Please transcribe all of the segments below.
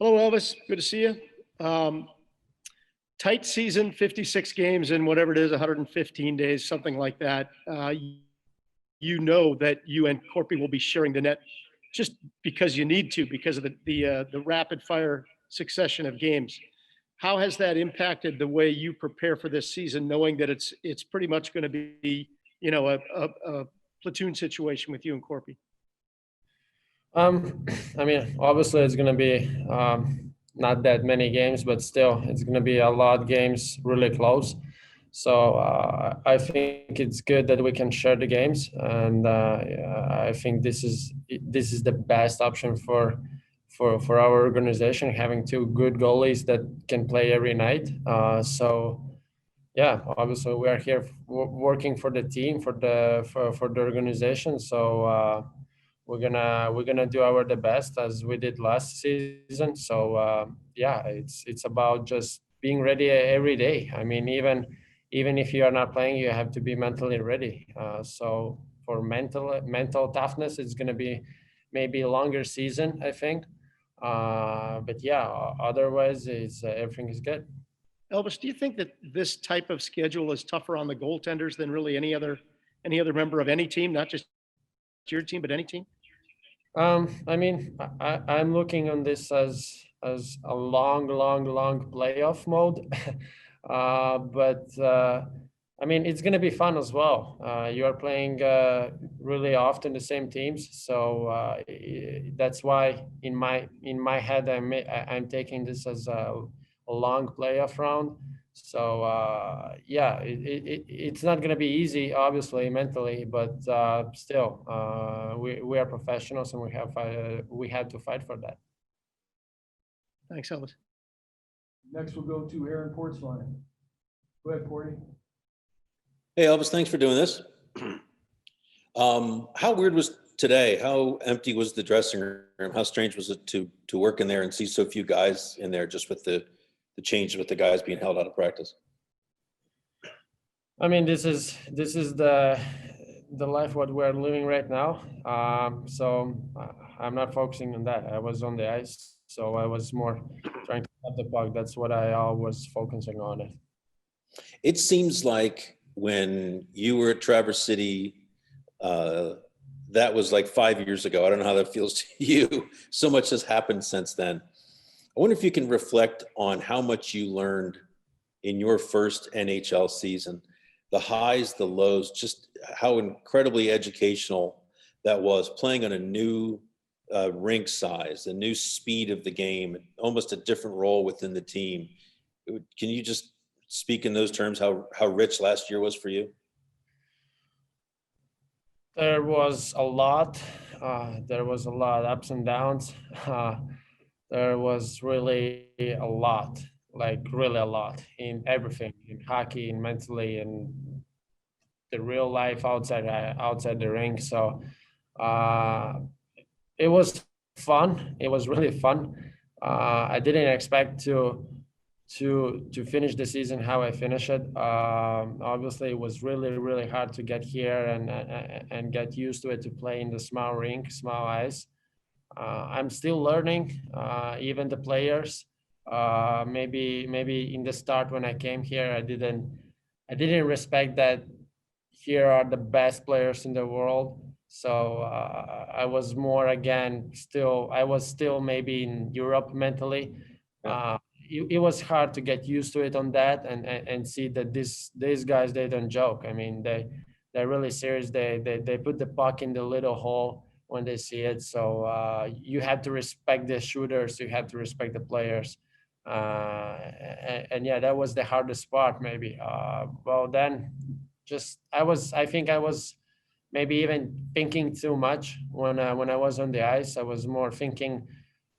Hello, Elvis. Good to see you. Um, Tight season, 56 games in whatever it is, 115 days, something like that. You know that you and Corpy will be sharing the net just because you need to, because of the rapid fire succession of games. How has that impacted the way you prepare for this season, knowing that it's pretty much going to be, a platoon situation with you and Corpy? I mean, obviously it's going to be not that many games, but still it's going to be a lot of games really close. So I think it's good that we can share the games, and I think this is the best option for our organization, having two good goalies that can play every night. So yeah, obviously we are here working for the team, for the organization. So we're gonna do our the best as we did last season. So yeah, it's about just being ready every day. I mean, even if you are not playing, you have to be mentally ready. So for mental toughness, it's gonna be maybe a longer season, I think. But yeah, otherwise, it's everything is good. Elvis, do you think that this type of schedule is tougher on the goaltenders than really any other member of any team, not just your team, but any team? I mean, I'm looking on this as a long playoff mode, but I mean, it's gonna be fun as well. You are playing really often the same teams, so that's why in my head I'm taking this as a long playoff round. So yeah, it's not going to be easy, obviously, mentally, but still, we are professionals and we had to fight for that. Thanks, Elvis. Next, we'll go to Aaron Portzline. Go ahead, Porty. Hey, Elvis, thanks for doing this. How weird was today? How empty was the dressing room? How strange was it to work in there and see so few guys in there, just with the change with the guys being held out of practice? I mean, this is the life what we're living right now. So I'm not focusing on that. I was on the ice, so I was more trying to have the puck. That's what I was focusing on it. It seems like when you were at Traverse City, that was like 5 years ago. I don't know how that feels to you. So much has happened since then. I wonder if you can reflect on how much you learned in your first NHL season, the highs, the lows, just how incredibly educational that was, playing on a new rink size, the new speed of the game, almost a different role within the team. Can you just speak in those terms, how rich last year was for you? There was a lot. There was a lot ups and downs. There was really a lot, like really a lot in everything, in hockey, in mentally, and the real life outside the rink. So uh, it was fun. It was really fun. I didn't expect to finish the season how I finished it. Obviously, it was really hard to get here and get used to it, to play in the small rink, small ice. I'm still learning. Even the players. Maybe in the start when I came here, I didn't respect that here are the best players in the world. So I was more again still. I was still maybe in Europe mentally. It was hard to get used to it on that and see that these guys, they don't joke. I mean, they're really serious. They put the puck in the little hole when they see it. So you have to respect the shooters. You have to respect the players. And yeah, that was the hardest part maybe. Well, then just I think I was maybe even thinking too much when I was on the ice. I was more thinking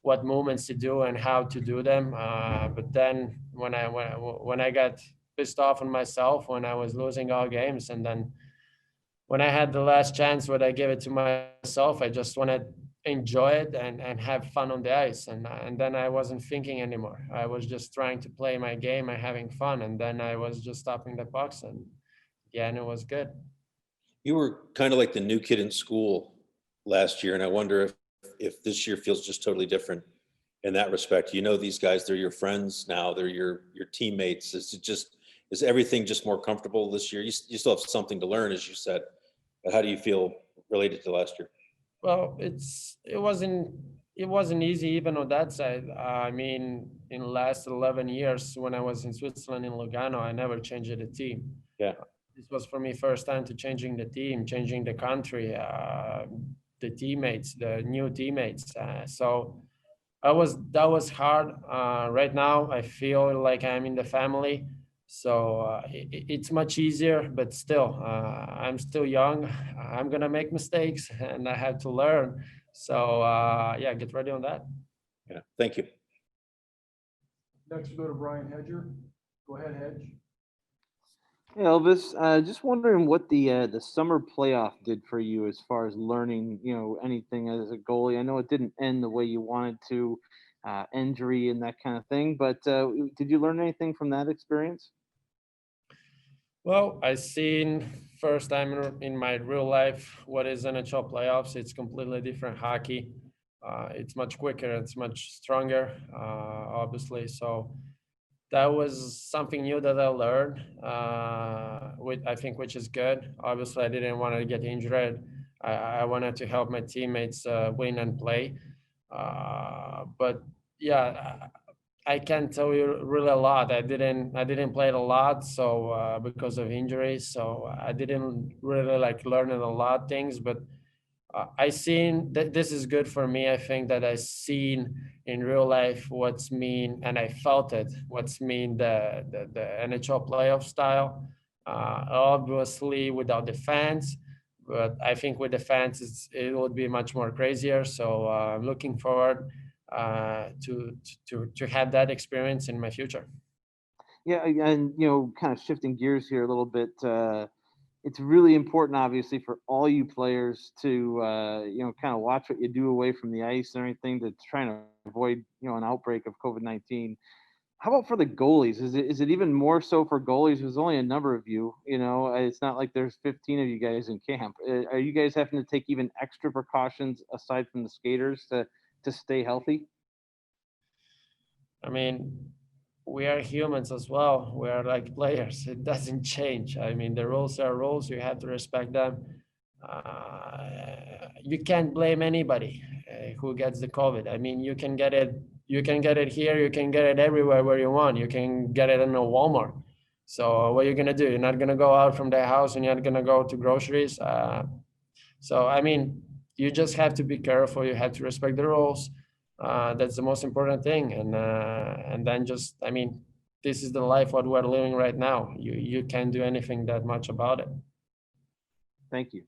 what movements to do and how to do them. But then when I got pissed off on myself when I was losing all games, and then when I had the last chance, when I gave it to myself, I just want to enjoy it and have fun on the ice. And then I wasn't thinking anymore. I was just trying to play my game and having fun. And then I was just stopping the pucks, and yeah, and it was good. You were kind of like the new kid in school last year, and I wonder if this year feels just totally different in that respect? You know these guys, they're your friends now, they're your teammates. Is everything just more comfortable this year? You still have something to learn, as you said, but how do you feel related to last year? Well, it wasn't easy even on that side. I mean, in the last 11 years when I was in Switzerland in Lugano, I never changed the team. Yeah. This was for me first time to changing the team, changing the country, the teammates, the new teammates. So that was hard. Right now, I feel like I'm in the family, so it's much easier. But still, I'm still young. I'm gonna make mistakes, and I have to learn. So yeah, get ready on that. Yeah, thank you. Next we'll go to Brian Hedger. Go ahead, Hedge. Hey Elvis, just wondering what the summer playoff did for you as far as learning, anything as a goalie. I know it didn't end the way you wanted to, injury and that kind of thing. But did you learn anything from that experience? Well, I seen first time in my real life what is NHL playoffs. It's completely different hockey. It's much quicker. It's much stronger, obviously. So that was something new that I learned, I think, which is good. Obviously, I didn't want to get injured. I wanted to help my teammates win and play. But yeah, I can't tell you really a lot. I didn't play it a lot, so because of injuries, so I didn't really like learning a lot of things. But I seen that this is good for me. I think that I seen in real life what's mean, and I felt it. What's mean the NHL playoff style. Obviously, without the fans, but I think with the fans, it would be much more crazier. So I'm looking forward to have that experience in my future. Yeah, and kind of shifting gears here a little bit. It's really important, obviously, for all you players to kind of watch what you do away from the ice and everything to try and avoid an outbreak of COVID-19. How about for the goalies? Is it even more so for goalies? There's only a number of you. It's not like there's 15 of you guys in camp. Are you guys having to take even extra precautions aside from the skaters to stay healthy? I mean, we are humans as well. We are like players. It doesn't change. I mean, the rules are rules. You have to respect them. You can't blame anybody who gets the COVID. I mean, you can get it. You can get it here. You can get it everywhere where you want. You can get it in a Walmart. So what are you gonna do? You're not gonna go out from the house and you're not gonna go to groceries. So I mean, you just have to be careful. You have to respect the rules. That's the most important thing. And then just, I mean, this is the life what we're living right now. You can't do anything that much about it. Thank you.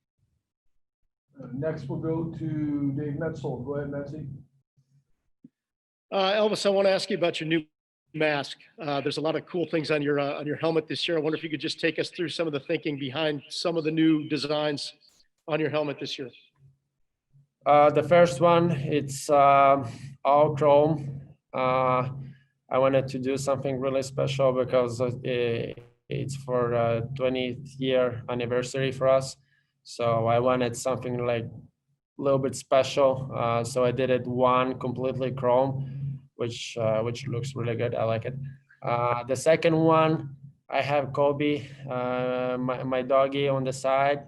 Next we'll go to Dave Metzel. Go ahead, Metzi. Elvis, I want to ask you about your new mask. There's a lot of cool things on your helmet this year. I wonder if you could just take us through some of the thinking behind some of the new designs on your helmet this year. The first one, it's all chrome. I wanted to do something really special because it's for 20th year anniversary for us. So I wanted something like a little bit special. So I did it one completely chrome, which looks really good. I like it. The second one, I have Kobe, my doggy on the side,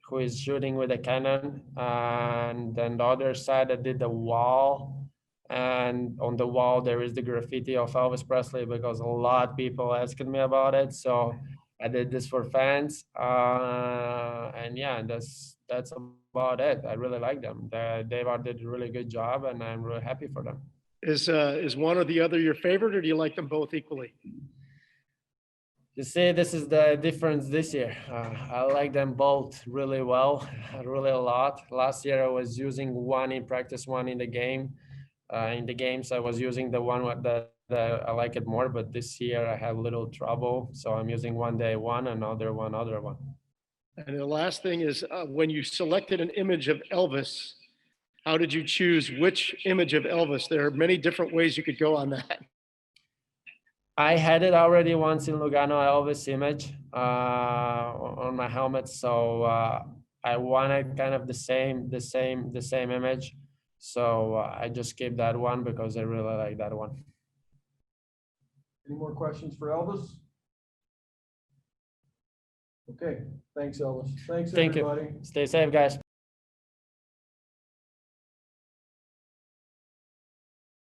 who is shooting with a cannon. And then the other side, I did the wall. And on the wall, there is the graffiti of Elvis Presley because a lot of people asking me about it. So I did this for fans. And yeah, that's about it. I really like them. Dave did a really good job, and I'm really happy for them. Is one or the other your favorite, or do you like them both equally? You see, this is the difference this year. I like them both really well, really a lot. Last year, I was using one in practice, one in the game. In the games, I was using the one that I like it more, but this year I have a little trouble. So I'm using one day one, another one, other one. And the last thing is, when you selected an image of Elvis, how did you choose which image of Elvis? There are many different ways you could go on that. I had it already once in Lugano, Elvis image on my helmet. So I wanted kind of the same image. So I just keep that one because I really like that one. Any more questions for Elvis? Okay, thanks, Elvis. Thanks, Thank you. everybody. Stay safe, guys.